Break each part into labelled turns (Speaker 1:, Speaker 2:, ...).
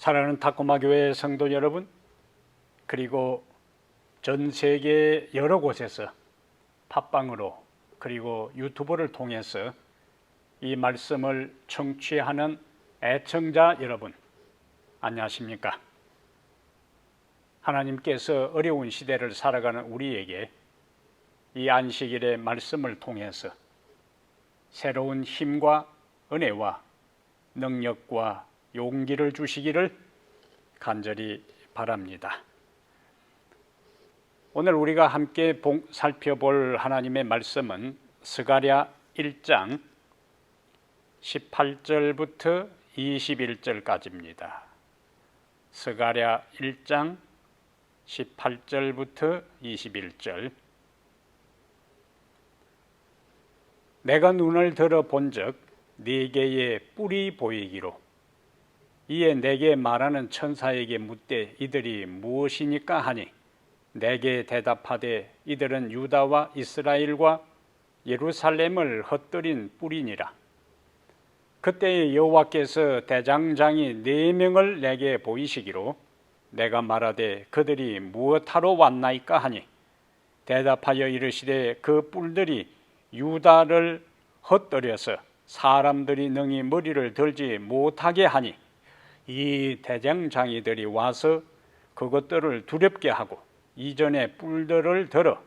Speaker 1: 사랑하는 탁구마 교회 성도 여러분, 그리고 전 세계 여러 곳에서 팟빵으로 그리고 유튜브를 통해서 이 말씀을 청취하는 애청자 여러분, 안녕하십니까? 하나님께서 어려운 시대를 살아가는 우리에게 이 안식일의 말씀을 통해서 새로운 힘과 은혜와 능력과 용기를 주시기를 간절히 바랍니다. 오늘 우리가 함께 살펴볼 하나님의 말씀은 스가랴 1장 18절부터 21절까지입니다. 스가랴 1장 18절부터 21절. 내가 눈을 들어 본즉 네 개의 뿔이 보이기로 이에 내게 말하는 천사에게 묻되 이들이 무엇이니까 하니 내게 대답하되 이들은 유다와 이스라엘과 예루살렘을 헛들인 뿔이니라. 그때에 여호와께서 대장장이 4명을 내게 보이시기로 내가 말하되 그들이 무엇하러 왔나이까 하니 대답하여 이르시되 그 뿔들이 유다를 헛들여서 사람들이 능히 머리를 들지 못하게 하니 이 대장장이들이 와서 그것들을 두렵게 하고 이전에 뿔들을 들어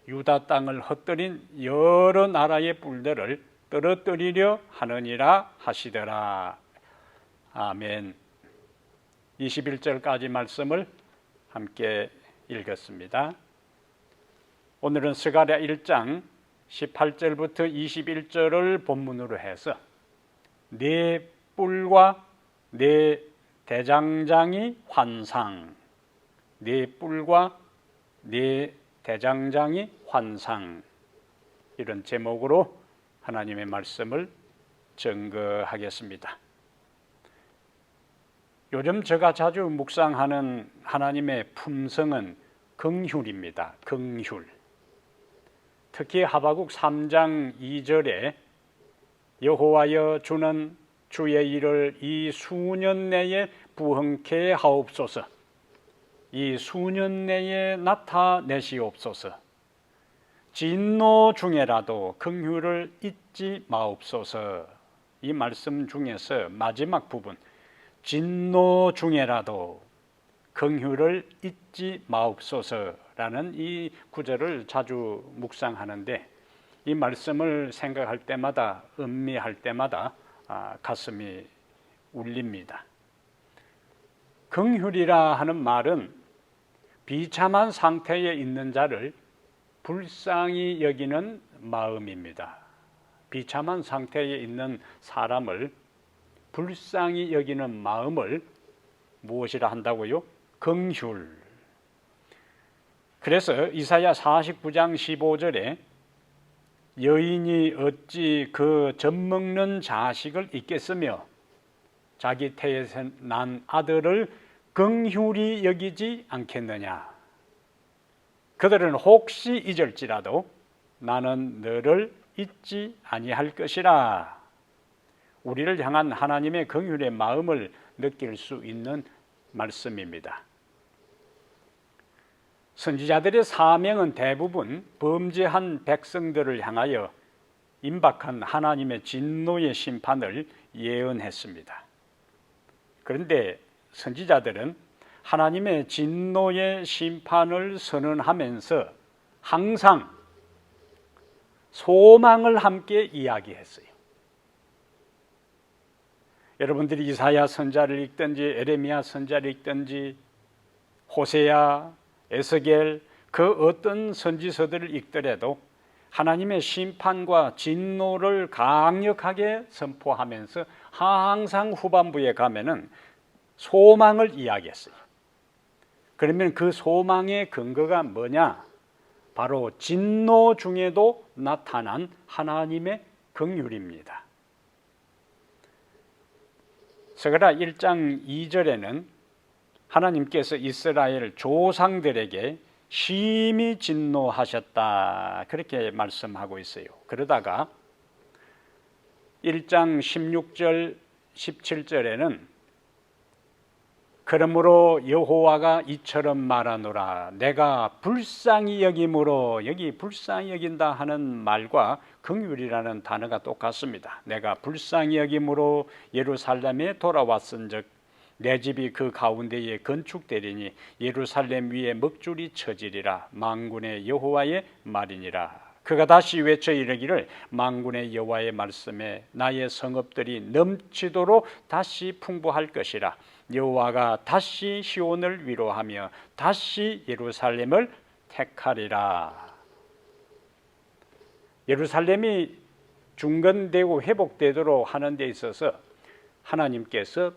Speaker 1: 유다 땅을 헛들인 여러 나라의 뿔들을 떨어뜨리려 하느니라 하시더라. 아멘. 21절까지 말씀을 함께 읽었습니다. 오늘은 스가랴 1장 18절부터 21절을 본문으로 해서 네 뿔과 네 대장장이 환상, 네 뿔과 네 대장장이 환상, 이런 제목으로 하나님의 말씀을 증거하겠습니다. 요즘 제가 자주 묵상하는 하나님의 품성은 긍휼입니다. 긍휼. 특히 하박국 3장 2절에 여호와여 주는 주의 일을 이 수년 내에 부흥케 하옵소서, 이 수년 내에 나타내시옵소서, 진노 중에라도 긍휼을 잊지 마옵소서. 이 말씀 중에서 마지막 부분, 진노 중에라도 긍휼을 잊지 마옵소서라는 이 구절을 자주 묵상하는데, 이 말씀을 생각할 때마다, 음미할 때마다 가슴이 울립니다. 긍휼이라 하는 말은 비참한 상태에 있는 자를 불쌍히 여기는 마음입니다. 비참한 상태에 있는 사람을 불쌍히 여기는 마음을 무엇이라 한다고요? 긍휼. 그래서 이사야 49장 15절에 여인이 어찌 그 젖먹는 자식을 잊겠으며 자기 태에서 난 아들을 긍휼히 여기지 않겠느냐. 그들은 혹시 잊을지라도 나는 너를 잊지 아니할 것이라. 우리를 향한 하나님의 긍휼의 마음을 느낄 수 있는 말씀입니다. 선지자들의 사명은 대부분 범죄한 백성들을 향하여 임박한 하나님의 진노의 심판을 예언했습니다. 그런데 선지자들은 하나님의 진노의 심판을 선언하면서 항상 소망을 함께 이야기했어요. 여러분들이 이사야 선자를 읽든지 에레미야 선자를 읽든지 호세야, 에스겔, 그 어떤 선지서들을 읽더라도 하나님의 심판과 진노를 강력하게 선포하면서 항상 후반부에 가면은 소망을 이야기했어요. 그러면 그 소망의 근거가 뭐냐? 바로 진노 중에도 나타난 하나님의 긍휼입니다. 스가랴 1장 2절에는 하나님께서 이스라엘 조상들에게 심히 진노하셨다, 그렇게 말씀하고 있어요. 그러다가 1장 16절 17절에는 그러므로 여호와가 이처럼 말하노라. 내가 불쌍히 여김으로, 여기 불쌍히 여긴다 하는 말과 긍휼이라는 단어가 똑같습니다. 내가 불쌍히 여김으로 예루살렘에 돌아왔은즉 내 집이 그 가운데에 건축되리니 예루살렘 위에 먹줄이 쳐지리라. 만군의 여호와의 말이니라. 그가 다시 외쳐 이르기를 만군의 여호와의 말씀에 나의 성읍들이 넘치도록 다시 풍부할 것이라. 여호와가 다시 시온을 위로하며 다시 예루살렘을 택하리라. 예루살렘이 중건되고 회복되도록 하는 데 있어서 하나님께서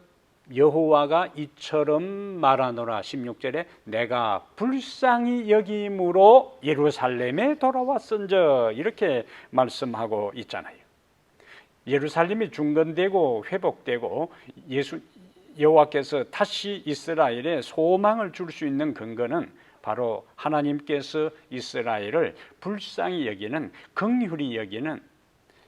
Speaker 1: 여호와가 이처럼 말하노라. 16절에 내가 불쌍히 여김으로 예루살렘에 돌아왔은즉 이렇게 말씀하고 있잖아요. 예루살렘이 중건되고 회복되고 여호와께서 다시 이스라엘에 소망을 줄 수 있는 근거는 바로 하나님께서 이스라엘을 불쌍히 여기는, 긍휼히 여기는,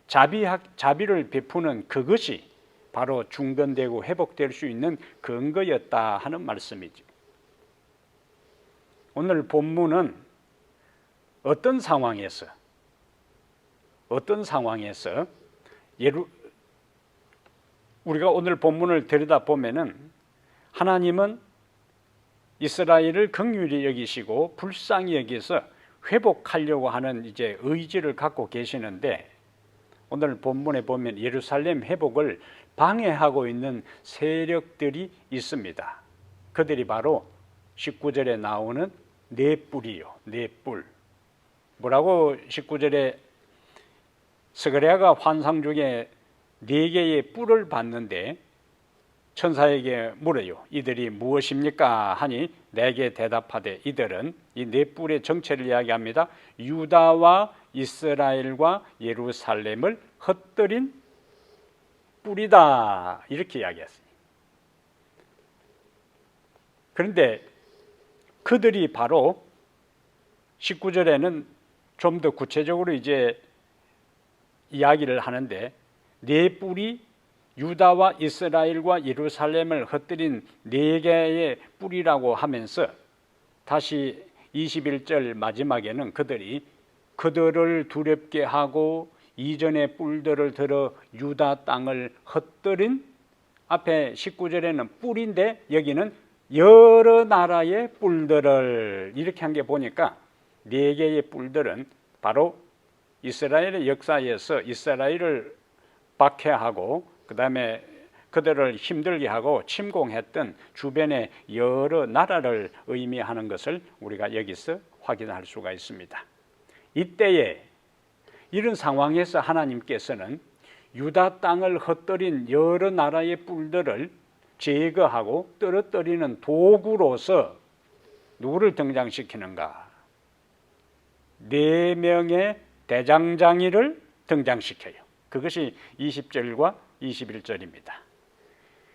Speaker 1: 자비를 베푸는 그것이 바로 중건되고 회복될 수 있는 근거였다 하는 말씀이죠. 오늘 본문은 어떤 상황에서 우리가 오늘 본문을 들여다보면은 하나님은 이스라엘을 긍휼히 여기시고 불쌍히 여기서 회복하려고 하는 이제 의지를 갖고 계시는데, 오늘 본문에 보면 예루살렘 회복을 방해하고 있는 세력들이 있습니다. 그들이 바로 19절에 나오는 네 뿔이요. 네 뿔. 뭐라고 19절에 스가랴가 환상 중에 네 개의 뿔을 봤는데 천사에게 물어요. 이들이 무엇입니까? 하니 내게 대답하되 이들은 이 네 뿔의 정체를 이야기합니다. 유다와 이스라엘과 예루살렘을 흩뜨린 뿔이다. 이렇게 이야기했어요. 그런데 그들이 바로 19절에는 좀 더 구체적으로 이제 이야기를 하는데, 네 뿔이 유다와 이스라엘과 예루살렘을 흩뜨린 네 개의 뿔이라고 하면서 다시 21절 마지막에는 그들을 두렵게 하고 이전의 뿔들을 들어 유다 땅을 흩뜨린, 앞에 19절에는 뿔인데 여기는 여러 나라의 뿔들을 이렇게 한 게 보니까 네 개의 뿔들은 바로 이스라엘의 역사에서 이스라엘을 박해하고 그 다음에 그들을 힘들게 하고 침공했던 주변의 여러 나라를 의미하는 것을 우리가 여기서 확인할 수가 있습니다. 이때에 이런 상황에서 하나님께서는 유다 땅을 흩뜨린 여러 나라의 뿔들을 제거하고 떨어뜨리는 도구로서 누구를 등장시키는가? 4명의 대장장이를 등장시켜요. 그것이 20절과 21절입니다.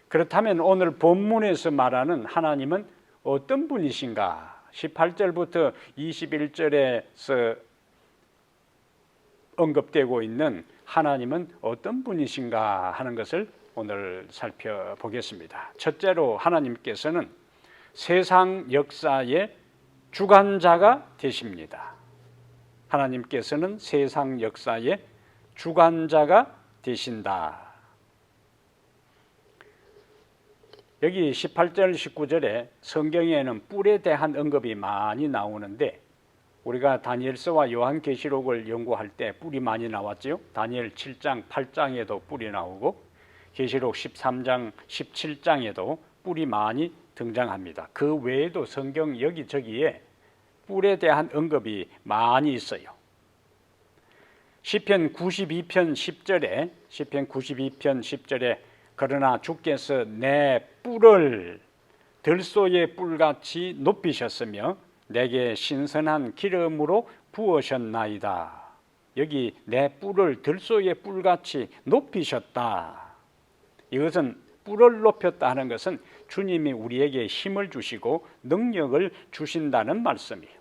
Speaker 1: 그렇다면 오늘 본문에서 말하는 하나님은 어떤 분이신가? 18절부터 21절에서 언급되고 있는 하나님은 어떤 분이신가 하는 것을 오늘 살펴보겠습니다. 첫째로 하나님께서는 세상 역사의 주관자가 되십니다. 하나님께서는 세상 역사의 주관자가 되신다. 여기 18절 19절에 성경에는 뿔에 대한 언급이 많이 나오는데, 우리가 다니엘서와 요한계시록을 연구할 때 뿔이 많이 나왔죠. 다니엘 7장 8장에도 뿔이 나오고 계시록 13장 17장에도 뿔이 많이 등장합니다. 그 외에도 성경 여기저기에 뿔에 대한 언급이 많이 있어요. 시편 92편 10절에 그러나 주께서 내 뿔을 들소의 뿔같이 높이셨으며 내게 신선한 기름으로 부으셨나이다. 여기 내 뿔을 들소의 뿔같이 높이셨다. 이것은 뿔을 높였다 하는 것은 주님이 우리에게 힘을 주시고 능력을 주신다는 말씀이에요.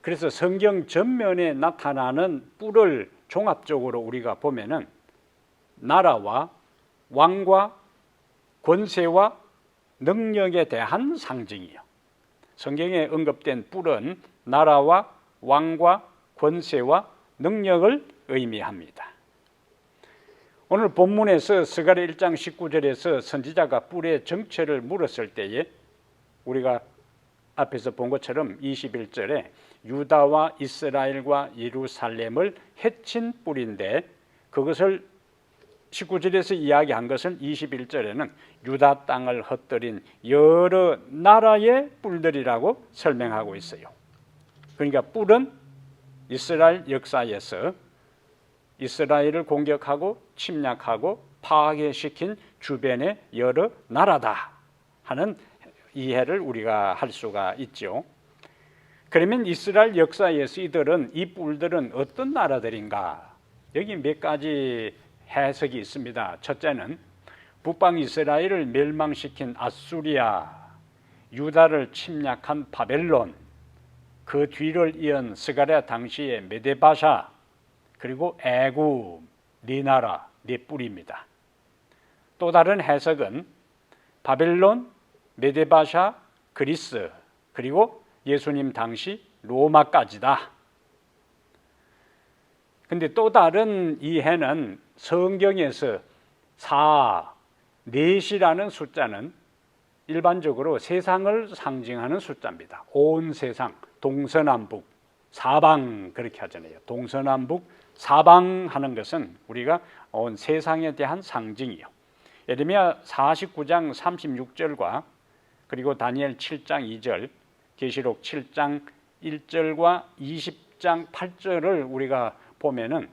Speaker 1: 그래서 성경 전면에 나타나는 뿔을 종합적으로 우리가 보면은 나라와 왕과 권세와 능력에 대한 상징이요. 성경에 언급된 뿔은 나라와 왕과 권세와 능력을 의미합니다. 오늘 본문에서 스가랴 1장 19절에서 선지자가 뿔의 정체를 물었을 때에 우리가 앞에서 본 것처럼 21절에 유다와 이스라엘과 예루살렘을 해친 뿔인데, 그것을 19절에서 이야기한 것은 21절에는 유다 땅을 흩뜨린 여러 나라의 뿔들이라고 설명하고 있어요. 그러니까 뿔은 이스라엘 역사에서 이스라엘을 공격하고 침략하고 파괴시킨 주변의 여러 나라다 하는 이해를 우리가 할 수가 있죠. 그러면 이스라엘 역사에서 이 뿔들은 어떤 나라들인가? 여기 몇 가지 해석이 있습니다. 첫째는 북방 이스라엘을 멸망시킨 아수리아, 유다를 침략한 바벨론, 그 뒤를 이은 스가랴 당시의 메데바샤, 그리고 애굽, 네 나라, 네 뿔입니다. 또 다른 해석은 바벨론, 메데바샤, 그리스, 그리고 예수님 당시 로마까지다. 근데 또 다른 이해는 성경에서 4,4이라는 숫자는 일반적으로 세상을 상징하는 숫자입니다. 온 세상, 동서남북, 사방 그렇게 하잖아요. 동서남북, 사방 하는 것은 우리가 온 세상에 대한 상징이요. 예레미야 49장 36절과 그리고 다니엘 7장 2절, 계시록 7장 1절과 20장 8절을 우리가 보면은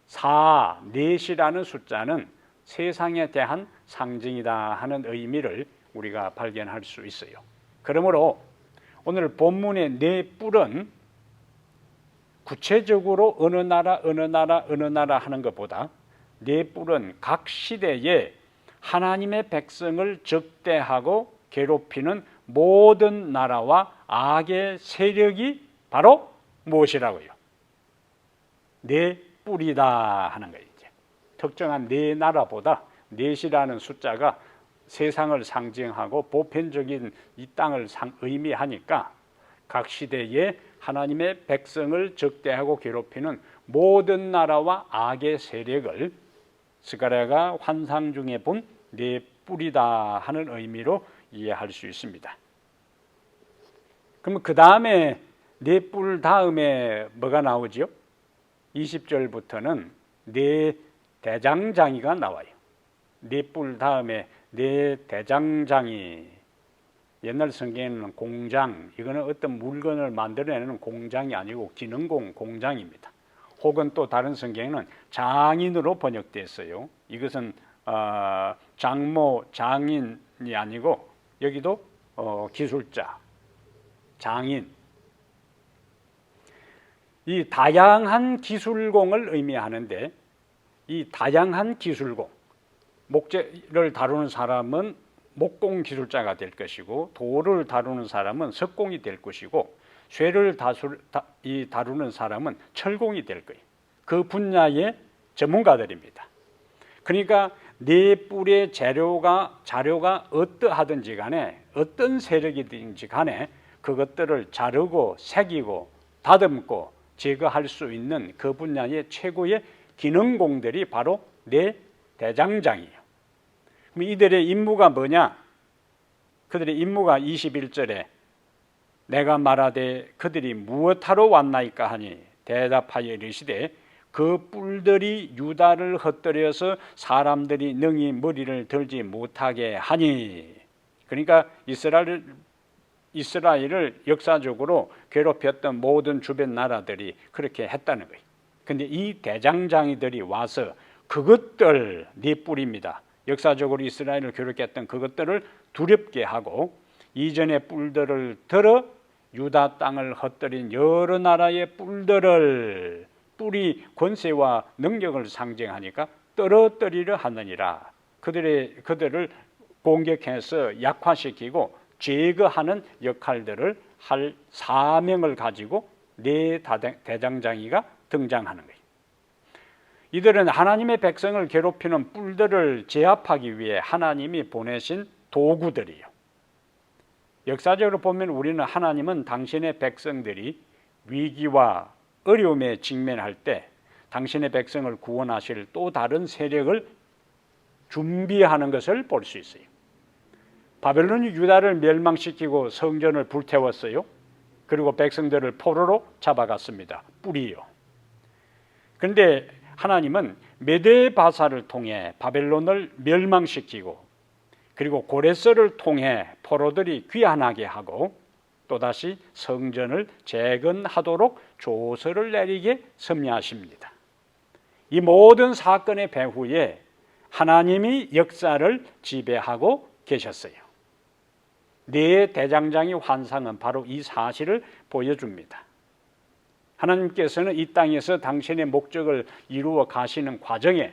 Speaker 1: 4,4이라는 숫자는 세상에 대한 상징이다 하는 의미를 우리가 발견할 수 있어요. 그러므로 오늘 본문의 네 뿔은 구체적으로 어느 나라 하는 것보다 네 뿔은 각 시대에 하나님의 백성을 적대하고 괴롭히는 모든 나라와 악의 세력이 바로 무엇이라고요? 네 뿔이다 하는 거예요. 특정한 네 나라보다 넷이라는 숫자가 세상을 상징하고 보편적인 이 땅을 의미하니까 각 시대에 하나님의 백성을 적대하고 괴롭히는 모든 나라와 악의 세력을 스가랴가 환상 중에 본 네 뿔이다 하는 의미로 이해할 수 있습니다. 그러면 그 다음에 네 뿔 다음에 뭐가 나오죠? 20절부터는 네 대장장이가 나와요. 네 뿔 다음에 네 대장장이, 옛날 성경에는 공장, 이거는 어떤 물건을 만들어내는 공장이 아니고 기능공 공장입니다. 혹은 또 다른 성경에는 장인으로 번역됐어요. 이것은 장모, 장인이 아니고 여기도 기술자, 장인. 이 다양한 기술공을 의미하는데, 이 다양한 기술공, 목재를 다루는 사람은 목공 기술자가 될 것이고, 돌을 다루는 사람은 석공이 될 것이고, 쇠를 다루는 사람은 철공이 될 거예요. 그 분야의 전문가들입니다. 그러니까 네 뿔의 자료가 어떠하든지 간에, 어떤 세력이든지 간에 그것들을 자르고 새기고 다듬고 제거할 수 있는 그 분야의 최고의 기능공들이 바로 네 대장장이에요. 그럼 이들의 임무가 뭐냐? 그들의 임무가 21절에 내가 말하되 그들이 무엇하러 왔나이까 하니 대답하여 이르시되 그 뿔들이 유다를 흩뜨려서 사람들이 능히 머리를 들지 못하게 하니. 그러니까 이스라엘을 역사적으로 괴롭혔던 모든 주변 나라들이 그렇게 했다는 거예요. 근데 이 대장장이들이 와서 그것들, 네 뿔입니다. 역사적으로 이스라엘을 괴롭혔던 그것들을 두렵게 하고 이전의 뿔들을 들어 유다 땅을 흩뜨린 여러 나라의 뿔들을, 뿔이 권세와 능력을 상징하니까 떨어뜨리려 하느니라. 그들을 공격해서 약화시키고 제거하는 역할들을 할 사명을 가지고 네 대장장이가 등장하는 거예요. 이들은 하나님의 백성을 괴롭히는 뿔들을 제압하기 위해 하나님이 보내신 도구들이에요. 역사적으로 보면 우리는 하나님은 당신의 백성들이 위기와 어려움에 직면할 때 당신의 백성을 구원하실 또 다른 세력을 준비하는 것을 볼 수 있어요. 바벨론이 유다를 멸망시키고 성전을 불태웠어요. 그리고 백성들을 포로로 잡아갔습니다. 뿌리요. 그런데 하나님은 메데바사를 통해 바벨론을 멸망시키고 그리고 고레스를 통해 포로들이 귀환하게 하고 또다시 성전을 재건하도록 조서를 내리게 섭리하십니다. 이 모든 사건의 배후에 하나님이 역사를 지배하고 계셨어요. 네 대장장의 환상은 바로 이 사실을 보여줍니다. 하나님께서는 이 땅에서 당신의 목적을 이루어 가시는 과정에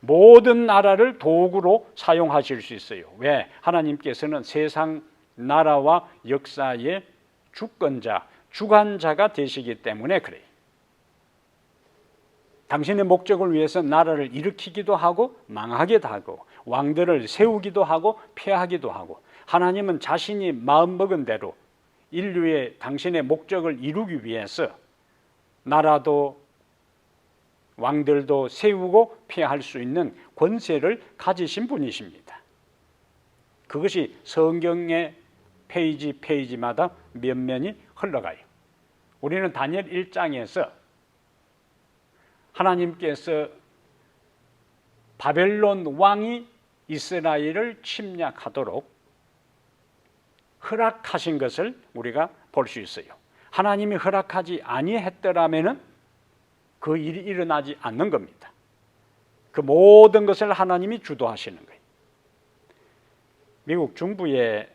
Speaker 1: 모든 나라를 도구로 사용하실 수 있어요. 왜? 하나님께서는 세상 나라와 역사의 주권자, 주관자가 되시기 때문에 그래요. 당신의 목적을 위해서 나라를 일으키기도 하고 망하기도 하고 왕들을 세우기도 하고 폐하기도 하고 하나님은 자신이 마음먹은 대로 인류의 당신의 목적을 이루기 위해서 나라도 왕들도 세우고 폐할 수 있는 권세를 가지신 분이십니다. 그것이 성경의 페이지마다 면면이 흘러가요. 우리는 다니엘 1장에서 하나님께서 바벨론 왕이 이스라엘을 침략하도록 허락하신 것을 우리가 볼 수 있어요. 하나님이 허락하지 아니했더라면은 그 일이 일어나지 않는 겁니다. 그 모든 것을 하나님이 주도하시는 거예요. 미국 중부에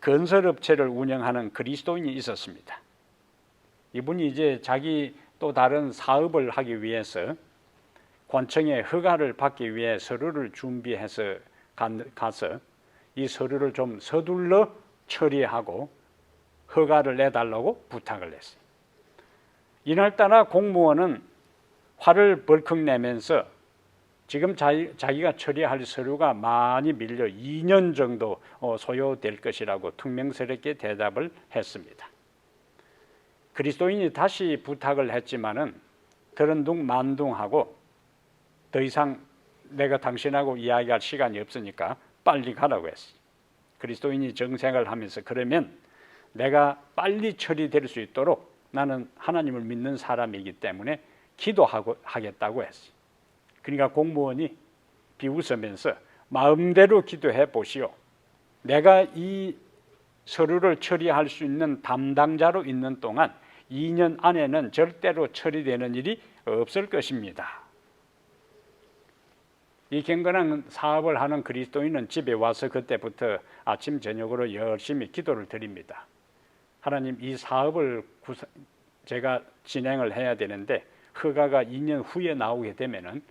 Speaker 1: 건설업체를 운영하는 그리스도인이 있었습니다. 이분이 이제 자기 또 다른 사업을 하기 위해서 관청에 허가를 받기 위해 서류를 준비해서 가서 이 서류를 좀 서둘러 처리하고 허가를 내달라고 부탁을 했어요. 이날따라 공무원은 화를 벌컥 내면서 지금 자기가 처리할 서류가 많이 밀려 2년 정도 소요될 것이라고 퉁명스럽게 대답을 했습니다. 그리스도인이 다시 부탁을 했지만은 들은둥만둥하고 더 이상 내가 당신하고 이야기할 시간이 없으니까 빨리 가라고 했어요. 그리스도인이 정색을 하면서 그러면 내가 빨리 처리될 수 있도록 나는 하나님을 믿는 사람이기 때문에 기도하겠다고 했어요. 그러니까 공무원이 비웃으면서 마음대로 기도해 보시오. 내가 이 서류를 처리할 수 있는 담당자로 있는 동안 2년 안에는 절대로 처리되는 일이 없을 것입니다. 이 경건한 사업을 하는 그리스도인은 집에 와서 그때부터 아침 저녁으로 열심히 기도를 드립니다. 하나님, 이 사업을 제가 진행을 해야 되는데 허가가 2년 후에 나오게 되면은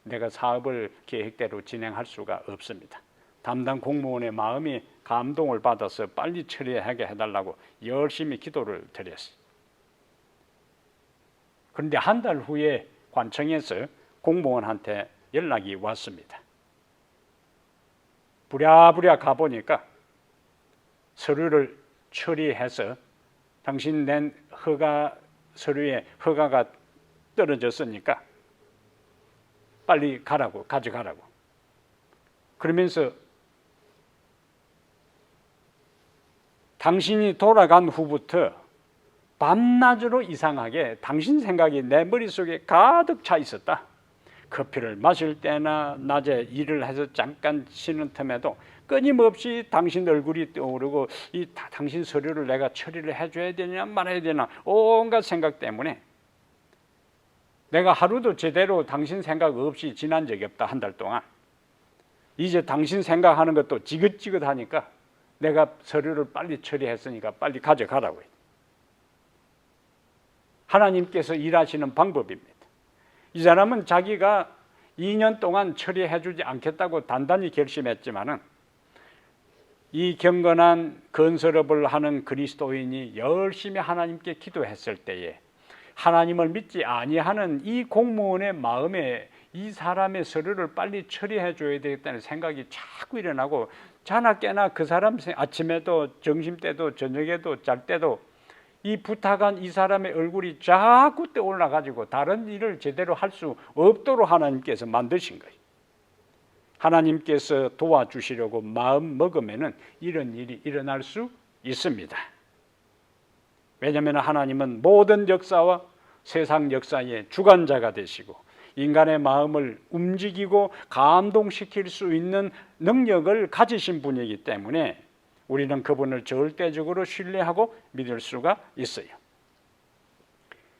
Speaker 1: 내가 사업을 계획대로 진행할 수가 없습니다. 담당 공무원의 마음이 감동을 받아서 빨리 처리하게 해달라고 열심히 기도를 드렸어요. 그런데 한 달 후에 관청에서 공무원한테 연락이 왔습니다. 부랴부랴 가보니까 서류를 처리해서 당신 낸 허가 서류에 허가가 떨어졌으니까 빨리 가져가라고. 그러면서 당신이 돌아간 후부터 밤낮으로 이상하게 당신 생각이 내 머릿속에 가득 차 있었다. 커피를 마실 때나 낮에 일을 해서 잠깐 쉬는 틈에도 끊임없이 당신 얼굴이 떠오르고 당신 서류를 내가 처리를 해줘야 되냐 말아야 되나 온갖 생각 때문에 내가 하루도 제대로 당신 생각 없이 지난 적이 없다. 한 달 동안. 이제 당신 생각하는 것도 지긋지긋하니까 내가 서류를 빨리 처리했으니까 빨리 가져가라고 해요. 하나님께서 일하시는 방법입니다. 이 사람은 자기가 2년 동안 처리해 주지 않겠다고 단단히 결심했지만은 이 경건한 건설업을 하는 그리스도인이 열심히 하나님께 기도했을 때에 하나님을 믿지 아니하는 이 공무원의 마음에 이 사람의 서류를 빨리 처리해 줘야 되겠다는 생각이 자꾸 일어나고 자나 깨나 그 사람 아침에도 점심때도 저녁에도 잘 때도 이 부탁한 이 사람의 얼굴이 자꾸 떠올라 가지고 다른 일을 제대로 할 수 없도록 하나님께서 만드신 거예요. 하나님께서 도와주시려고 마음 먹으면은 이런 일이 일어날 수 있습니다. 왜냐하면 하나님은 모든 역사와 세상 역사의 주관자가 되시고 인간의 마음을 움직이고 감동시킬 수 있는 능력을 가지신 분이기 때문에 우리는 그분을 절대적으로 신뢰하고 믿을 수가 있어요.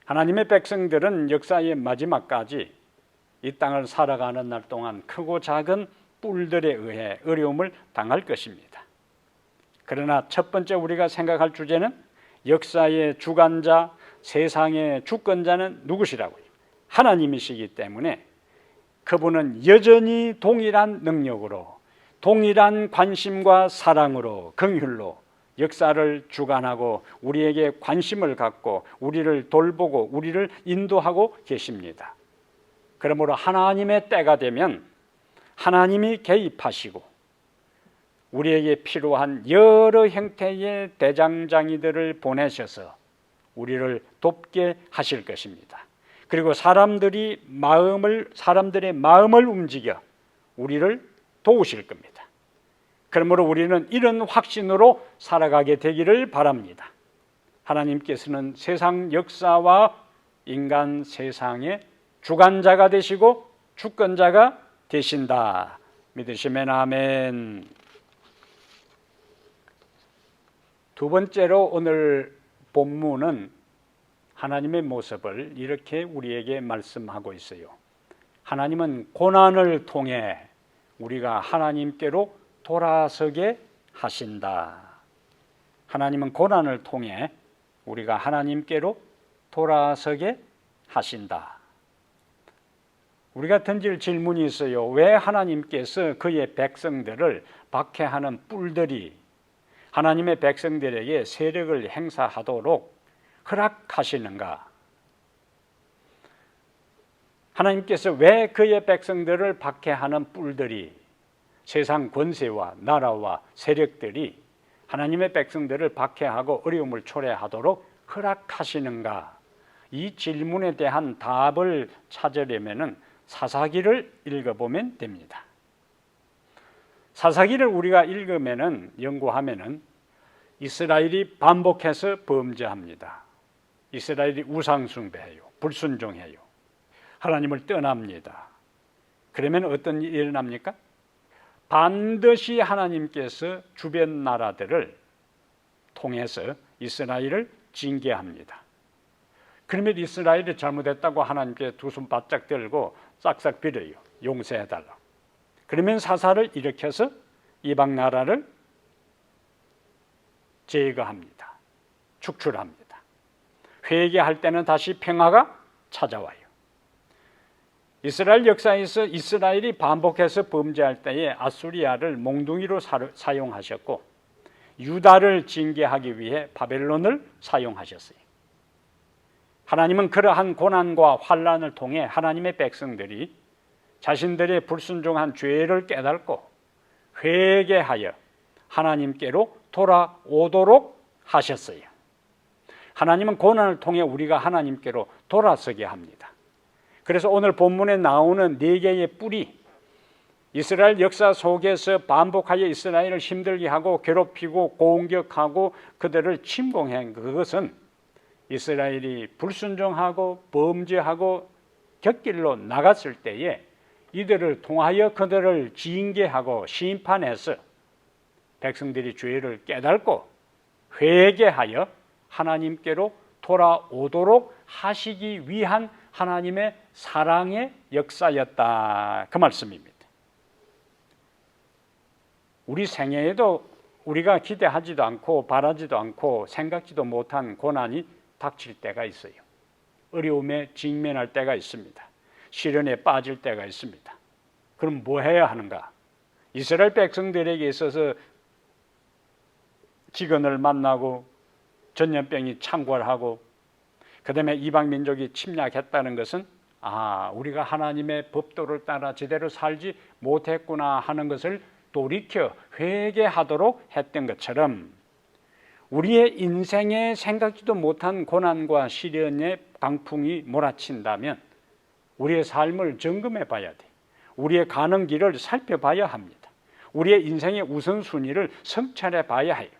Speaker 1: 하나님의 백성들은 역사의 마지막까지 이 땅을 살아가는 날 동안 크고 작은 뿔들에 의해 어려움을 당할 것입니다. 그러나 첫 번째 우리가 생각할 주제는 역사의 주관자, 세상의 주권자는 누구시라고요? 하나님이시기 때문에 그분은 여전히 동일한 능력으로, 동일한 관심과 사랑으로, 긍휼로 역사를 주관하고 우리에게 관심을 갖고 우리를 돌보고 우리를 인도하고 계십니다. 그러므로 하나님의 때가 되면 하나님이 개입하시고 우리에게 필요한 여러 형태의 대장장이들을 보내셔서 우리를 돕게 하실 것입니다. 그리고 사람들의 마음을 움직여 우리를 도우실 겁니다. 그러므로 우리는 이런 확신으로 살아가게 되기를 바랍니다. 하나님께서는 세상 역사와 인간 세상의 주관자가 되시고 주권자가 되신다. 믿으시면 아멘. 두 번째로 오늘 본문은 하나님의 모습을 이렇게 우리에게 말씀하고 있어요. 하나님은 고난을 통해 우리가 하나님께로 돌아서게 하신다. 하나님은 고난을 통해 우리가 하나님께로 돌아서게 하신다. 우리가 던질 질문이 있어요. 왜 하나님께서 그의 백성들을 박해하는 뿔들이 하나님의 백성들에게 세력을 행사하도록 허락하시는가? 하나님께서 왜 그의 백성들을 박해하는 뿔들이 세상 권세와 나라와 세력들이 하나님의 백성들을 박해하고 어려움을 초래하도록 허락하시는가? 이 질문에 대한 답을 찾으려면 사사기를 읽어보면 됩니다. 사사기를 우리가 읽으면은 연구하면은 이스라엘이 반복해서 범죄합니다. 이스라엘이 우상숭배해요. 불순종해요. 하나님을 떠납니다. 그러면 어떤 일이 일어납니까? 반드시 하나님께서 주변 나라들을 통해서 이스라엘을 징계합니다. 그러면 이스라엘이 잘못했다고 하나님께 두 손 바짝 들고 싹싹 빌어요. 용서해달라. 그러면 사사를 일으켜서 이방 나라를 제거합니다. 축출합니다. 회개할 때는 다시 평화가 찾아와요. 이스라엘 역사에서 이스라엘이 반복해서 범죄할 때에 아수리아를 몽둥이로 사용하셨고 유다를 징계하기 위해 바벨론을 사용하셨어요. 하나님은 그러한 고난과 환난을 통해 하나님의 백성들이 자신들의 불순종한 죄를 깨닫고 회개하여 하나님께로 돌아오도록 하셨어요. 하나님은 고난을 통해 우리가 하나님께로 돌아서게 합니다. 그래서 오늘 본문에 나오는 4개의 뿔이 이스라엘 역사 속에서 반복하여 이스라엘을 힘들게 하고 괴롭히고 공격하고 그들을 침공한 그것은 이스라엘이 불순종하고 범죄하고 곁길로 나갔을 때에 이들을 통하여 그들을 징계하고 심판해서 백성들이 죄를 깨닫고 회개하여 하나님께로 돌아오도록 하시기 위한 하나님의 사랑의 역사였다. 그 말씀입니다. 우리 생애에도 우리가 기대하지도 않고 바라지도 않고 생각지도 못한 고난이 닥칠 때가 있어요. 어려움에 직면할 때가 있습니다. 시련에 빠질 때가 있습니다. 그럼 뭐 해야 하는가? 이스라엘 백성들에게 있어서 기근을 만나고 전염병이 창궐하고 그다음에 이방 민족이 침략했다는 것은 우리가 하나님의 법도를 따라 제대로 살지 못했구나 하는 것을 돌이켜 회개하도록 했던 것처럼 우리의 인생에 생각지도 못한 고난과 시련의 강풍이 몰아친다면 우리의 삶을 점검해 봐야 돼. 우리의 가는 길을 살펴봐야 합니다. 우리의 인생의 우선순위를 성찰해 봐야 해요.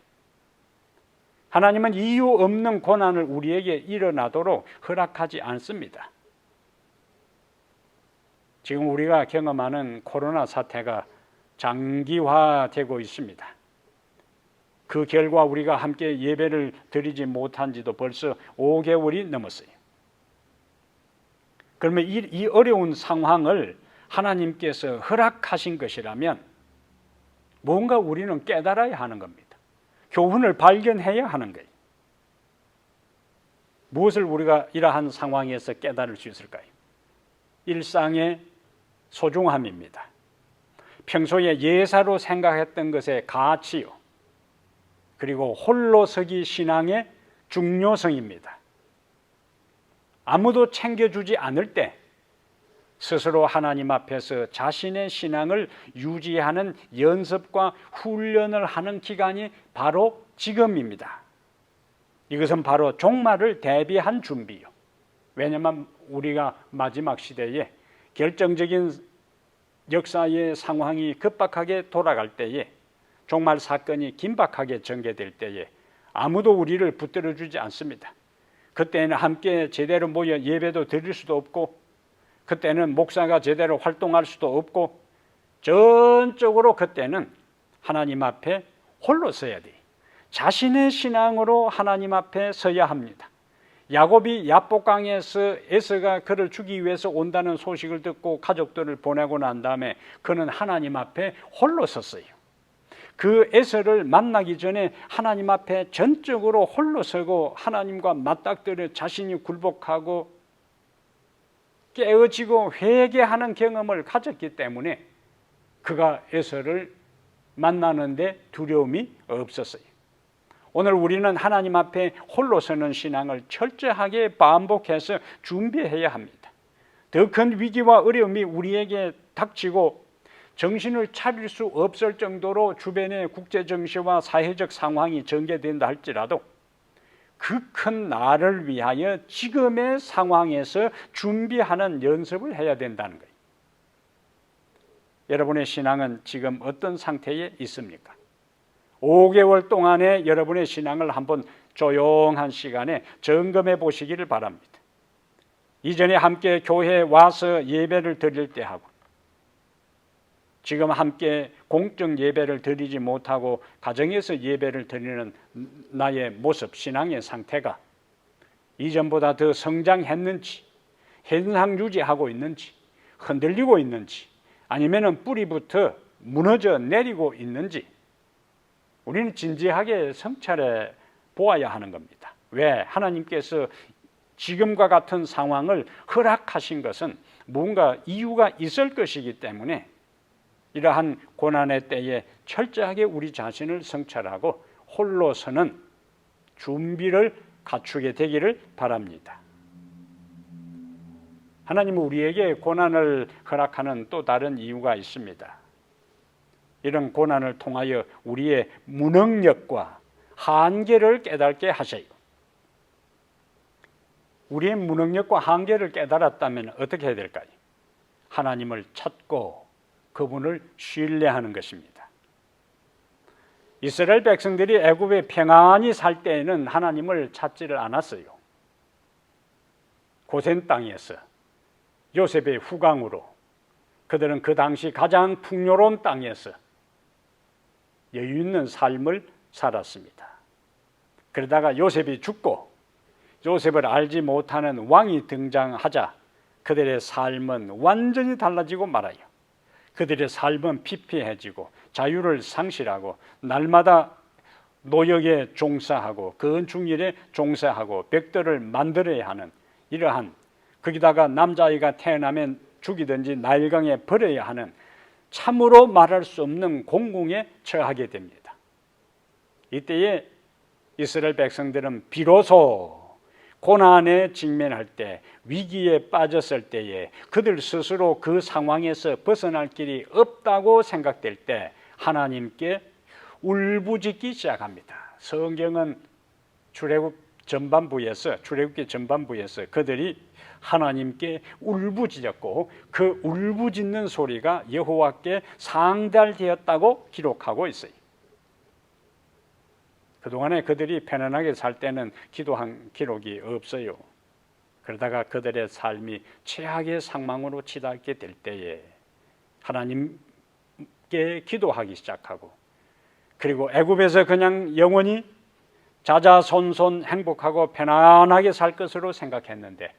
Speaker 1: 하나님은 이유 없는 고난을 우리에게 일어나도록 허락하지 않습니다. 지금 우리가 경험하는 코로나 사태가 장기화되고 있습니다. 그 결과 우리가 함께 예배를 드리지 못한 지도 벌써 5개월이 넘었어요. 그러면 이 어려운 상황을 하나님께서 허락하신 것이라면 뭔가 우리는 깨달아야 하는 겁니다. 교훈을 발견해야 하는 거예요. 무엇을 우리가 이러한 상황에서 깨달을 수 있을까요? 일상의 소중함입니다. 평소에 예사로 생각했던 것의 가치요. 그리고 홀로서기 신앙의 중요성입니다. 아무도 챙겨주지 않을 때 스스로 하나님 앞에서 자신의 신앙을 유지하는 연습과 훈련을 하는 기간이 바로 지금입니다. 이것은 바로 종말을 대비한 준비요. 왜냐하면 우리가 마지막 시대에 결정적인 역사의 상황이 급박하게 돌아갈 때에 종말 사건이 긴박하게 전개될 때에 아무도 우리를 붙들어 주지 않습니다. 그때는 함께 제대로 모여 예배도 드릴 수도 없고 그때는 목사가 제대로 활동할 수도 없고 전적으로 그때는 하나님 앞에 홀로 서야 돼요. 자신의 신앙으로 하나님 앞에 서야 합니다. 야곱이 야복강에서 에서가 그를 죽이기 위해서 온다는 소식을 듣고 가족들을 보내고 난 다음에 그는 하나님 앞에 홀로 섰어요. 그 에서를 만나기 전에 하나님 앞에 전적으로 홀로 서고 하나님과 맞닥뜨려 자신이 굴복하고 깨어지고 회개하는 경험을 가졌기 때문에 그가 에서를 만나는데 두려움이 없었어요. 오늘 우리는 하나님 앞에 홀로 서는 신앙을 철저하게 반복해서 준비해야 합니다. 더 큰 위기와 어려움이 우리에게 닥치고 정신을 차릴 수 없을 정도로 주변의 국제정세와 사회적 상황이 전개된다 할지라도 그 큰 나를 위하여 지금의 상황에서 준비하는 연습을 해야 된다는 거예요. 여러분의 신앙은 지금 어떤 상태에 있습니까? 5개월 동안의 여러분의 신앙을 한번 조용한 시간에 점검해 보시기를 바랍니다. 이전에 함께 교회에 와서 예배를 드릴 때 하고 지금 함께 공적 예배를 드리지 못하고 가정에서 예배를 드리는 나의 모습, 신앙의 상태가 이전보다 더 성장했는지, 현상 유지하고 있는지, 흔들리고 있는지, 아니면 뿌리부터 무너져 내리고 있는지 우리는 진지하게 성찰해 보아야 하는 겁니다. 왜? 하나님께서 지금과 같은 상황을 허락하신 것은 뭔가 이유가 있을 것이기 때문에 이러한 고난의 때에 철저하게 우리 자신을 성찰하고 홀로 서는 준비를 갖추게 되기를 바랍니다. 하나님은 우리에게 고난을 허락하는 또 다른 이유가 있습니다. 이런 고난을 통하여 우리의 무능력과 한계를 깨닫게 하셔요. 우리의 무능력과 한계를 깨달았다면 어떻게 해야 될까요? 하나님을 찾고 그분을 신뢰하는 것입니다. 이스라엘 백성들이 애굽에 평안히 살 때에는 하나님을 찾지를 않았어요. 고센 땅에서 요셉의 후광으로 그들은 그 당시 가장 풍요로운 땅에서 여유 있는 삶을 살았습니다. 그러다가 요셉이 죽고 요셉을 알지 못하는 왕이 등장하자 그들의 삶은 완전히 달라지고 말아요. 그들의 삶은 피폐해지고 자유를 상실하고 날마다 노역에 종사하고 건축일에 종사하고 벽돌을 만들어야 하는 이러한, 거기다가 남자아이가 태어나면 죽이든지 나일강에 버려야 하는 참으로 말할 수 없는 공공에 처하게 됩니다. 이때에 이스라엘 백성들은 비로소 고난에 직면할 때, 위기에 빠졌을 때에 그들 스스로 그 상황에서 벗어날 길이 없다고 생각될 때 하나님께 울부짖기 시작합니다. 성경은 출애굽기 전반부에서 그들이 하나님께 울부짖었고 그 울부짖는 소리가 여호와께 상달되었다고 기록하고 있어요. 그동안에 그들이 편안하게 살 때는 기도한 기록이 없어요. 그러다가 그들의 삶이 최악의 상황으로 치닫게 될 때에 하나님께 기도하기 시작하고, 그리고 애굽에서 그냥 영원히 자자손손 행복하고 편안하게 살 것으로 생각했는데,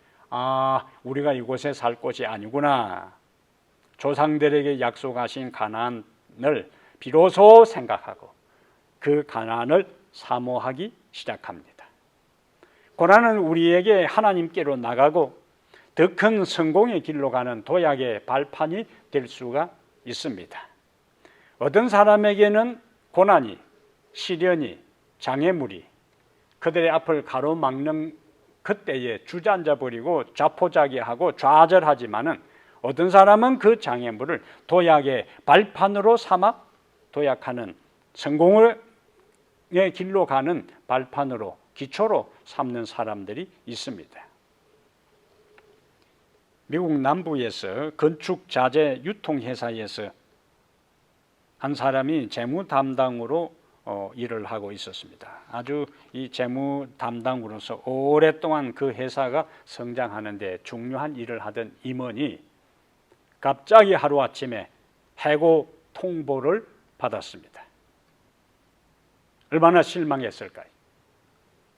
Speaker 1: 우리가 이곳에 살 곳이 아니구나. 조상들에게 약속하신 가나안을 비로소 생각하고 그 가나안을 사모하기 시작합니다. 고난은 우리에게 하나님께로 나가고 더 큰 성공의 길로 가는 도약의 발판이 될 수가 있습니다. 어떤 사람에게는 고난이, 시련이, 장애물이 그들의 앞을 가로막는 그때에 주저앉아 버리고 자포자기하고 좌절하지만은, 어떤 사람은 그 장애물을 도약의 발판으로 삼아 도약하는 성공의 길로 가는 발판으로, 기초로 삼는 사람들이 있습니다. 미국 남부에서 건축 자재 유통회사에서 한 사람이 재무 담당으로 일을 하고 있었습니다. 아주 이 재무 담당으로서 오랫동안 그 회사가 성장하는데 중요한 일을 하던 임원이 갑자기 하루아침에 해고 통보를 받았습니다. 얼마나 실망했을까요?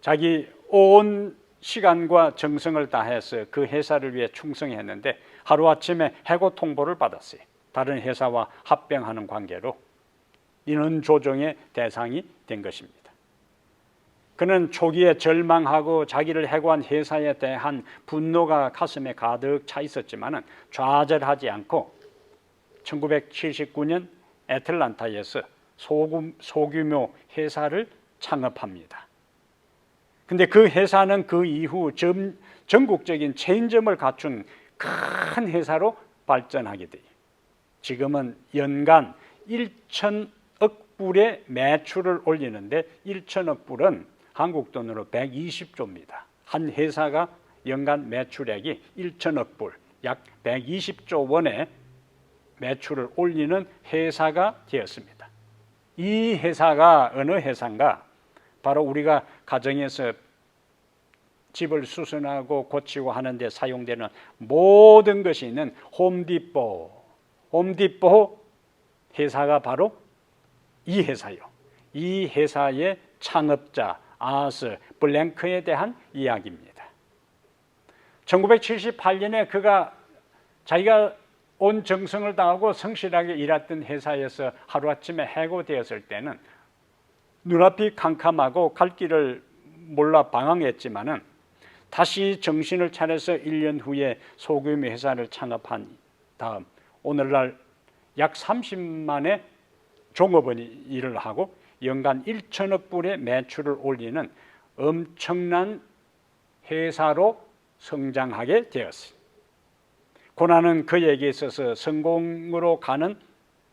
Speaker 1: 자기 온 시간과 정성을 다해서 그 회사를 위해 충성했는데 하루아침에 해고 통보를 받았어요. 다른 회사와 합병하는 관계로 인원 조정의 대상이 된 것입니다. 그는 초기에 절망하고 자기를 해고한 회사에 대한 분노가 가슴에 가득 차 있었지만 좌절하지 않고 1979년 애틀란타에서 소규모 회사를 창업합니다. 근데 그 회사는 그 이후 전국적인 체인점을 갖춘 큰 회사로 발전하게 돼요. 지금은 연간 1천억 불의 매출을 올리는데 1천억 불은 한국 돈으로 120조입니다. 한 회사가 연간 매출액이 1천억 불, 약 120조 원의 매출을 올리는 회사가 되었습니다. 이 회사가 어느 회사인가? 바로 우리가 가정에서 집을 수선하고 고치고 하는 데 사용되는 모든 것이 있는 홈디포 회사가 바로 이 회사요. 이 회사의 창업자 아서 블랭크에 대한 이야기입니다. 1978년에 그가 자기가 온 정성을 다하고 성실하게 일했던 회사에서 하루아침에 해고되었을 때는 눈앞이 캄캄하고 갈 길을 몰라 방황했지만은 다시 정신을 차려서 1년 후에 소규모 회사를 창업한 다음 오늘날 약 30만의 종업원이 일을 하고 연간 1천억 불의 매출을 올리는 엄청난 회사로 성장하게 되었습니다. 고난은 그에게 있어서 성공으로 가는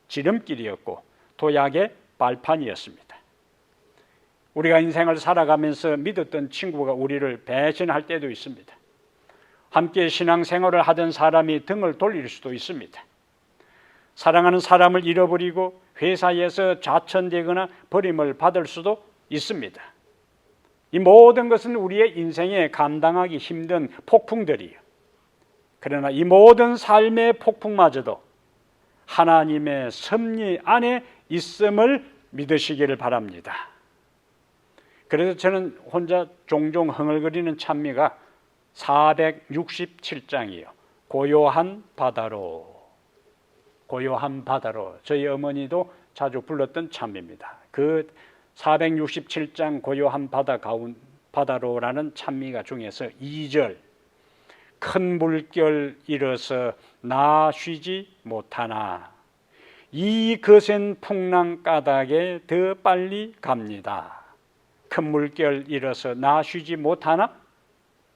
Speaker 1: 지름길이었고 도약의 발판이었습니다. 우리가 인생을 살아가면서 믿었던 친구가 우리를 배신할 때도 있습니다. 함께 신앙생활을 하던 사람이 등을 돌릴 수도 있습니다. 사랑하는 사람을 잃어버리고 회사에서 좌천되거나 버림을 받을 수도 있습니다. 이 모든 것은 우리의 인생에 감당하기 힘든 폭풍들이에요. 그러나 이 모든 삶의 폭풍마저도 하나님의 섭리 안에 있음을 믿으시기를 바랍니다. 그래서 저는 혼자 종종 흥얼거리는 찬미가 467장이에요. 고요한 바다로. 저희 어머니도 자주 불렀던 찬미입니다. 그 467장 고요한 바다로라는 찬미가 중에서 2절, 큰 물결 일어서 나 쉬지 못하나 이 거센 풍랑 까닭에 더 빨리 갑니다. 큰 물결 일어서 나 쉬지 못하나?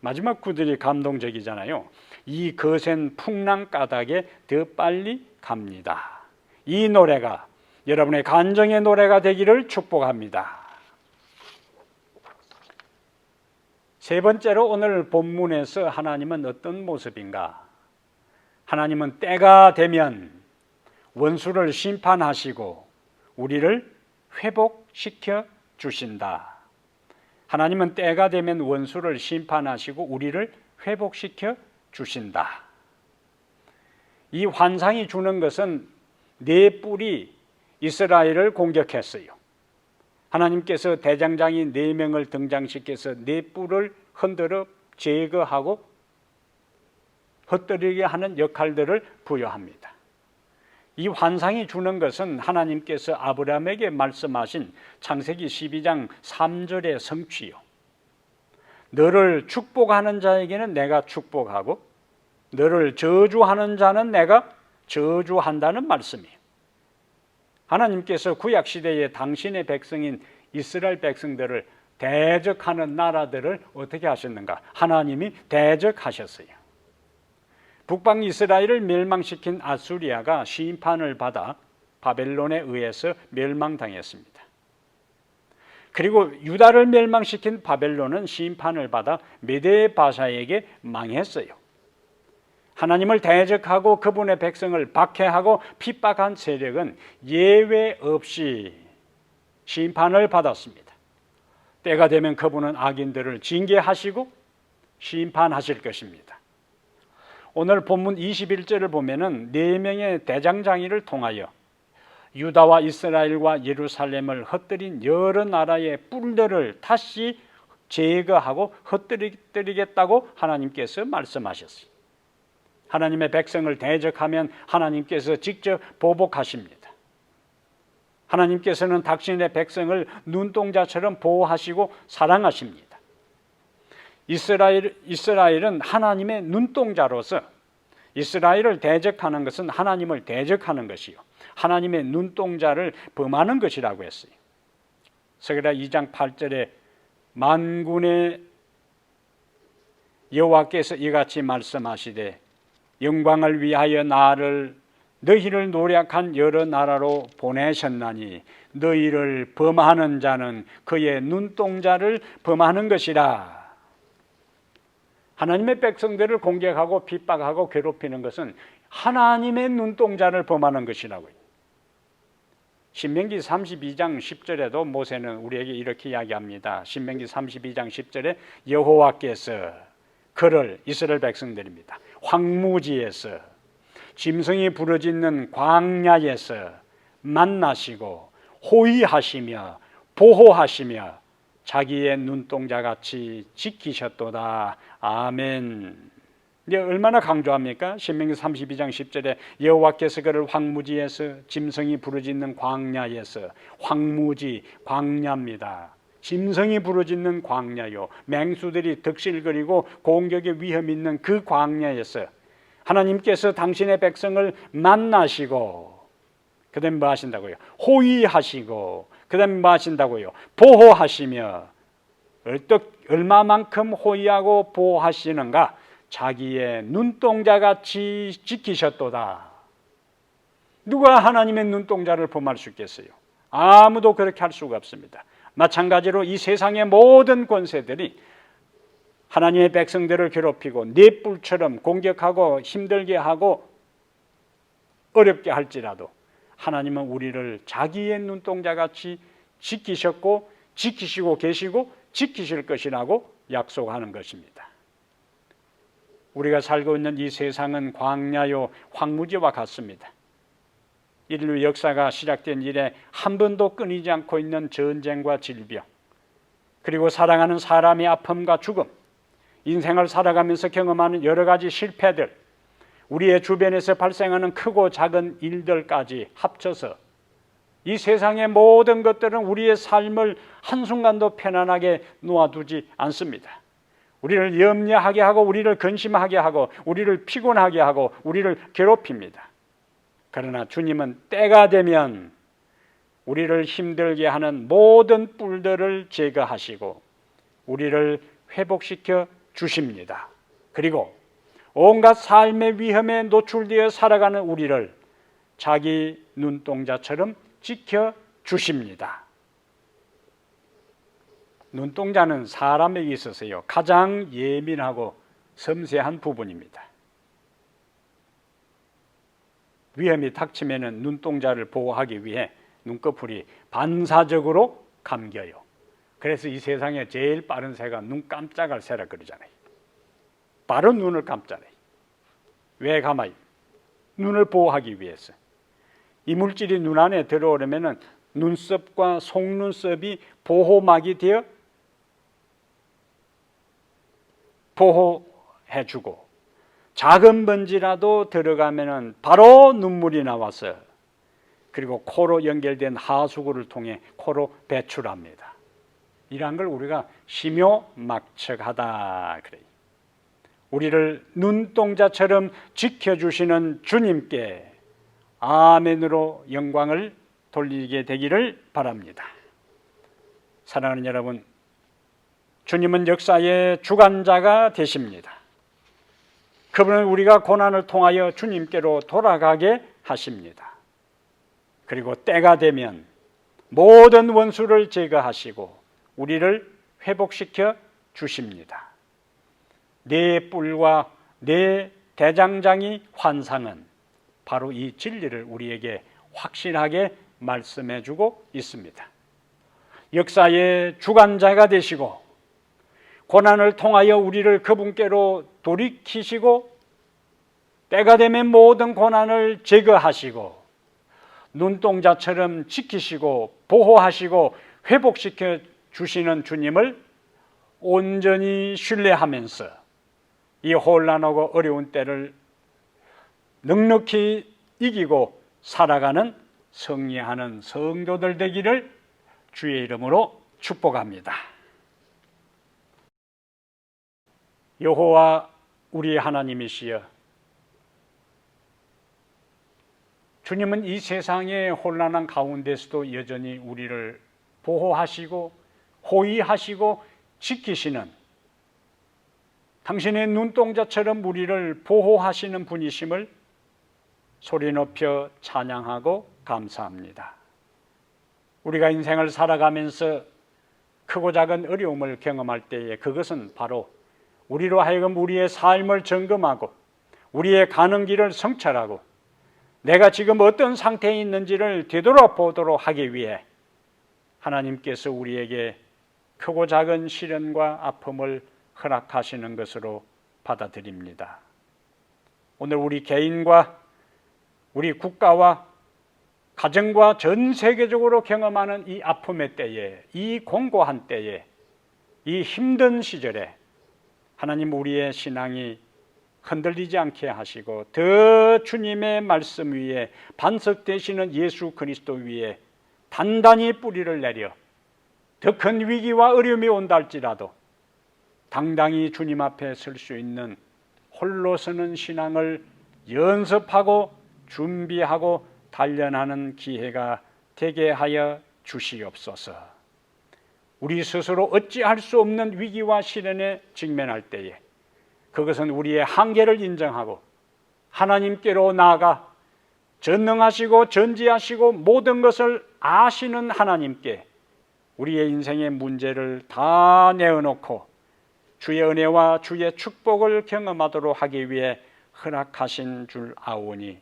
Speaker 1: 마지막 구절이 감동적이잖아요. 이 거센 풍랑 까닭에 더 빨리 갑니다. 이 노래가 여러분의 간정의 노래가 되기를 축복합니다. 세 번째로 오늘 본문에서 하나님은 어떤 모습인가? 하나님은 때가 되면 원수를 심판하시고 우리를 회복시켜 주신다. 하나님은 때가 되면 원수를 심판하시고 우리를 회복시켜 주신다. 이 환상이 주는 것은 네 뿔이 이스라엘을 공격했어요. 하나님께서 대장장이 4명을 등장시켜서 네 뿔을 흔들어 제거하고 흩뜨리게 하는 역할들을 부여합니다. 이 환상이 주는 것은 하나님께서 아브라함에게 말씀하신 창세기 12장 3절의 성취요. 너를 축복하는 자에게는 내가 축복하고 너를 저주하는 자는 내가 저주한다는 말씀이에요. 하나님께서 구약시대에 당신의 백성인 이스라엘 백성들을 대적하는 나라들을 어떻게 하셨는가? 하나님이 대적하셨어요. 북방 이스라엘을 멸망시킨 아수리아가 심판을 받아 바벨론에 의해서 멸망당했습니다. 그리고 유다를 멸망시킨 바벨론은 심판을 받아 메데 바사에게 망했어요. 하나님을 대적하고 그분의 백성을 박해하고 핍박한 세력은 예외 없이 심판을 받았습니다. 때가 되면 그분은 악인들을 징계하시고 심판하실 것입니다. 오늘 본문 21절을 보면은 4명의 대장장이를 통하여 유다와 이스라엘과 예루살렘을 흩뜨린 여러 나라의 뿔들을 다시 제거하고 흩뜨리겠다고 하나님께서 말씀하셨어요. 하나님의 백성을 대적하면 하나님께서 직접 보복하십니다. 하나님께서는 당신의 백성을 눈동자처럼 보호하시고 사랑하십니다. 이스라엘은 하나님의 눈동자로서 이스라엘을 대적하는 것은 하나님을 대적하는 것이요 하나님의 눈동자를 범하는 것이라고 했어요. 스가랴 2장 8절에 만군의 여호와께서 이같이 말씀하시되 영광을 위하여 너희를 노력한 여러 나라로 보내셨나니 너희를 범하는 자는 그의 눈동자를 범하는 것이라. 하나님의 백성들을 공격하고 핍박하고 괴롭히는 것은 하나님의 눈동자를 범하는 것이라고요. 신명기 32장 10절에도 모세는 우리에게 이렇게 이야기합니다. 신명기 32장 10절에 여호와께서 그를 이스라엘 백성들입니다. 황무지에서 짐승이 부르짖는 광야에서 만나시고 호위하시며 보호하시며 자기의 눈동자같이 지키셨도다. 아멘. 이제 얼마나 강조합니까? 신명기 32장 10절에 여호와께서 그를 황무지에서 짐승이 부르짖는 광야에서 황무지 광야입니다. 짐승이 부르짖는 광야요 맹수들이 득실거리고 공격의 위험 있는 그 광야에서 하나님께서 당신의 백성을 만나시고 그 다음에 뭐 하신다고요? 호위하시고 그 다음에 뭐 하신다고요? 보호하시며 얼마만큼 호위하고 보호하시는가? 자기의 눈동자같이 지키셨도다. 누가 하나님의 눈동자를 범할 수 있겠어요? 아무도 그렇게 할 수가 없습니다. 마찬가지로 이 세상의 모든 권세들이 하나님의 백성들을 괴롭히고 넷불처럼 공격하고 힘들게 하고 어렵게 할지라도 하나님은 우리를 자기의 눈동자같이 지키셨고 지키시고 계시고 지키실 것이라고 약속하는 것입니다. 우리가 살고 있는 이 세상은 광야요 황무지와 같습니다. 인류 역사가 시작된 이래 한 번도 끊이지 않고 있는 전쟁과 질병, 그리고 사랑하는 사람의 아픔과 죽음, 인생을 살아가면서 경험하는 여러 가지 실패들, 우리의 주변에서 발생하는 크고 작은 일들까지 합쳐서 이 세상의 모든 것들은 우리의 삶을 한순간도 편안하게 놓아두지 않습니다. 우리를 염려하게 하고 우리를 근심하게 하고 우리를 피곤하게 하고 우리를 괴롭힙니다. 그러나 주님은 때가 되면 우리를 힘들게 하는 모든 뿔들을 제거하시고 우리를 회복시켜 주십니다. 그리고 온갖 삶의 위험에 노출되어 살아가는 우리를 자기 눈동자처럼 지켜주십니다. 눈동자는 사람에게 있어서요 가장 예민하고 섬세한 부분입니다. 위험이 닥치면 눈동자를 보호하기 위해 눈꺼풀이 반사적으로 감겨요. 그래서 이 세상에 제일 빠른 새가 눈 깜짝할 새라 그러잖아요. 바로 눈을 감잖아요. 왜 감아요? 눈을 보호하기 위해서. 이물질이 눈 안에 들어오려면 눈썹과 속눈썹이 보호막이 되어 보호해주고, 작은 먼지라도 들어가면 바로 눈물이 나와서 그리고 코로 연결된 하수구를 통해 코로 배출합니다. 이러한 걸 우리가 심요막측하다 그래요. 우리를 눈동자처럼 지켜주시는 주님께 아멘으로 영광을 돌리게 되기를 바랍니다. 사랑하는 여러분, 주님은 역사의 주관자가 되십니다. 그분은 우리가 고난을 통하여 주님께로 돌아가게 하십니다. 그리고 때가 되면 모든 원수를 제거하시고 우리를 회복시켜 주십니다. 내 뿔과 내 대장장이 환상은 바로 이 진리를 우리에게 확실하게 말씀해 주고 있습니다. 역사의 주관자가 되시고 고난을 통하여 우리를 그분께로 돌이키시고 때가 되면 모든 고난을 제거하시고 눈동자처럼 지키시고 보호하시고 회복시켜 주시는 주님을 온전히 신뢰하면서 이 혼란하고 어려운 때를 넉넉히 이기고 살아가는 승리하는 성도들 되기를 주의 이름으로 축복합니다. 여호와 우리 하나님이시여, 주님은 이 세상의 혼란한 가운데서도 여전히 우리를 보호하시고 호위하시고 지키시는, 당신의 눈동자처럼 우리를 보호하시는 분이심을 소리 높여 찬양하고 감사합니다. 우리가 인생을 살아가면서 크고 작은 어려움을 경험할 때에 그것은 바로 우리로 하여금 우리의 삶을 점검하고 우리의 가는 길을 성찰하고 내가 지금 어떤 상태에 있는지를 되돌아보도록 하기 위해 하나님께서 우리에게 크고 작은 시련과 아픔을 허락하시는 것으로 받아들입니다. 오늘 우리 개인과 우리 국가와 가정과 전 세계적으로 경험하는 이 아픔의 때에, 이 공고한 때에, 이 힘든 시절에 하나님 우리의 신앙이 흔들리지 않게 하시고 더 주님의 말씀 위에 반석되시는 예수 그리스도 위에 단단히 뿌리를 내려 더 큰 위기와 어려움이 온다 할지라도 당당히 주님 앞에 설 수 있는 홀로 서는 신앙을 연습하고 준비하고 단련하는 기회가 되게 하여 주시옵소서. 우리 스스로 어찌할 수 없는 위기와 시련에 직면할 때에 그것은 우리의 한계를 인정하고 하나님께로 나아가 전능하시고 전지하시고 모든 것을 아시는 하나님께 우리의 인생의 문제를 다 내어놓고 주의 은혜와 주의 축복을 경험하도록 하기 위해 허락하신 줄 아오니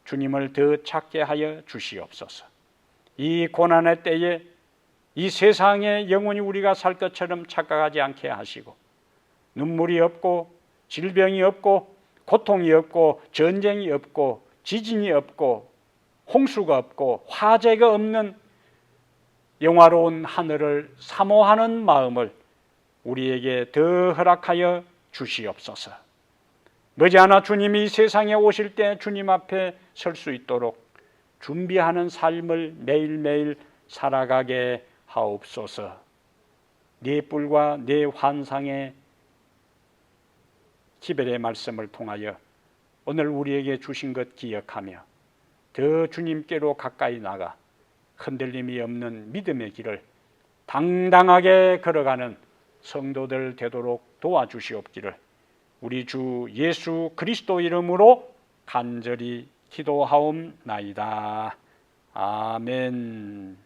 Speaker 1: 주님을 더 찾게 하여 주시옵소서. 이 고난의 때에 이 세상에 영원히 우리가 살 것처럼 착각하지 않게 하시고 눈물이 없고 질병이 없고 고통이 없고 전쟁이 없고 지진이 없고 홍수가 없고 화재가 없는 영화로운 하늘을 사모하는 마음을 우리에게 더 허락하여 주시옵소서. 머지않아 주님이 이 세상에 오실 때 주님 앞에 설 수 있도록 준비하는 삶을 매일매일 살아가게 하옵소서. 네 뿔과 네 환상의 기별의 말씀을 통하여 오늘 우리에게 주신 것 기억하며 더 주님께로 가까이 나가 흔들림이 없는 믿음의 길을 당당하게 걸어가는 성도들 되도록 도와주시옵기를 우리 주 예수 그리스도 이름으로 간절히 기도하옵나이다. 아멘.